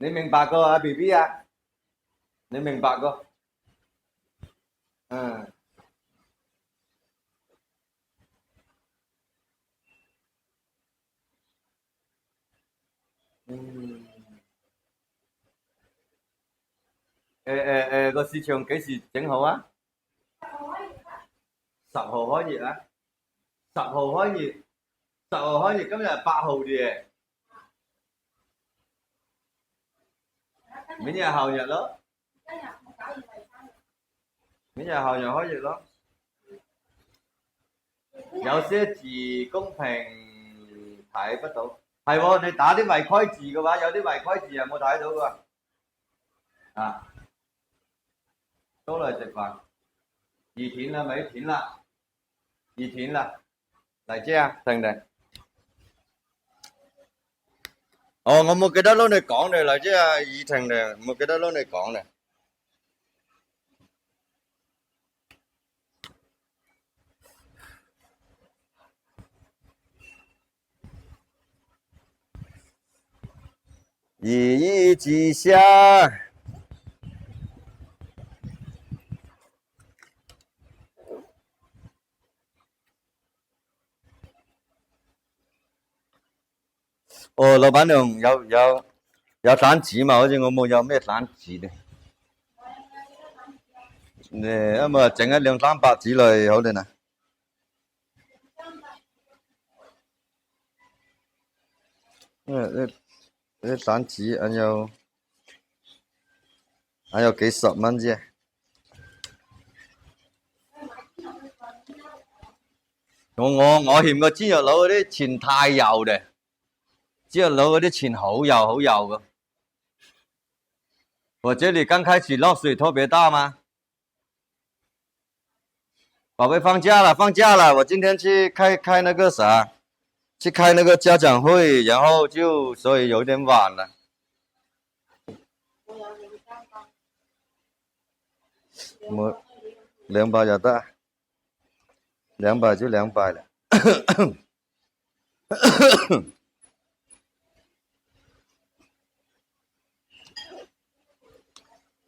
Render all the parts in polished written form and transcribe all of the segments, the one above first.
你明白個啊 BB 啊？你明白個？嗯嗯。個市場幾時整好啊？10號開業啊？十號開業，今日係8號啫，明日後日咯，明日後日開業咯。有些字公屏睇不到，係喎，你打啲違規字嘅話，有啲違規字有冇睇到㗎？啊，都嚟食飯，二甜啦，咪甜啦，二甜啦，嚟姐啊，停停。哦，我冇記得攞你講嚟嚟姐啊，二婷嚟，冇記得攞你講嚟。一意吉祥。哦，老闆娘有蛋紙嘛？好似我冇有咩蛋紙咧。咁啊，整一200-300紙嚟好啲啦。啲蛋紙還有幾十蚊啫。我嫌個煎肉佬嗰啲錢太油嘅，煎肉佬嗰啲錢好油好油嘅。我這裡剛開始落水特別大嗎？寶貝放假了，我今天去開那個啥，去開那個家長會，然後所以有點晚了。我200就得，200就200了。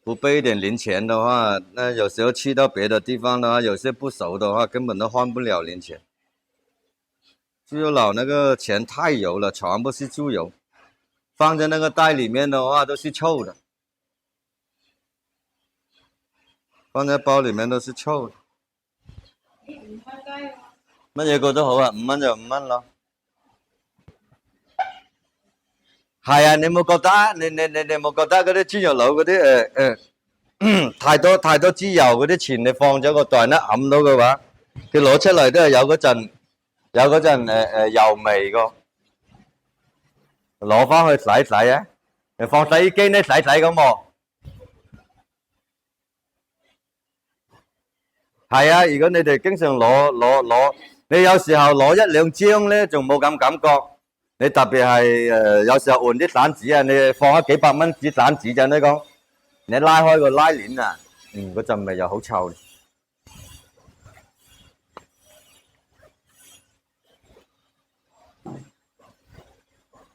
不備一點零錢的話，那有時候去到別的地方的話，有些不熟的話，根本都換不了零錢。豬油佬那個錢太油了，全部是豬油，放在那個袋裡面的話都是臭的，放在包裡面都是臭的。乜嘢個都好啊，5蚊就5蚊咯。係啊，你冇覺得？你冇覺得嗰啲豬肉佬嗰啲太多豬油嗰啲錢，你放咗個袋咧揞到嘅話，佢攞出嚟都係有嗰陣油味個，攞翻去洗洗啊，你放洗衣機咧洗洗咁喎。係啊，如果你哋經常攞，你有時候攞1-2張咧，仲冇咁感覺。你特別係有時候換啲散紙啊，你放咗幾百蚊紙散紙就呢講，你拉開個拉鏈啊，嗰陣味又好臭。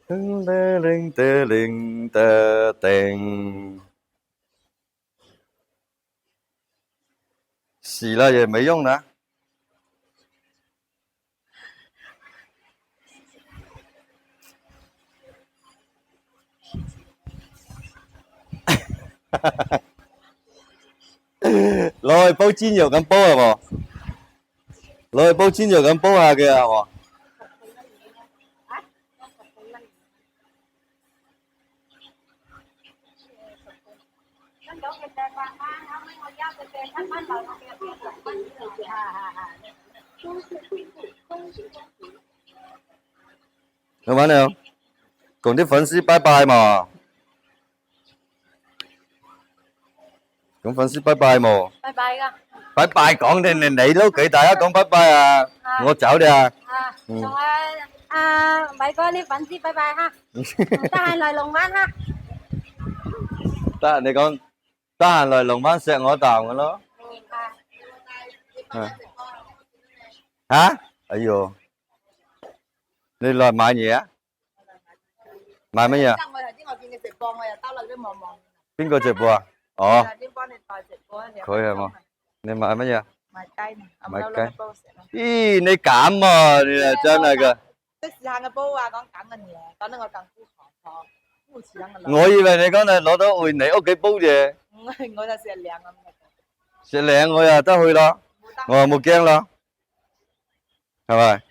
叮叮叮叮叮叮，洗了也沒用的。攞去煲煎肉咁煲係喎，攞去煲煎肉咁煲下嘅係喎。老闆娘，同啲粉絲拜拜嘛，同粉絲拜拜嘛。拜拜噶。拜拜講你都給大家講拜拜啊，我走啲啊。同偉哥啲粉絲拜拜哈，得閒嚟龍灣哈。你講得閒嚟龍灣錫我啖嘅咯。嚇？哎呦，你來買嘢啊？賣乜嘢？我頭先我見你直播，我又兜落啲望望。邊個直播啊？哦，邊幫你代直播啊？佢係嘛？你賣乜嘢？賣雞，賣雞雞煲食咯。咦，你揀啊，你啊真係噶。即時下嘅煲啊，講揀嘅嘢，講得我更孤寒咗，孤似咁嘅。我以為你講係攞到去你屋企煲啫。我就食靚咁嘅。食靚我又得去咯，我又冇驚咯，係咪？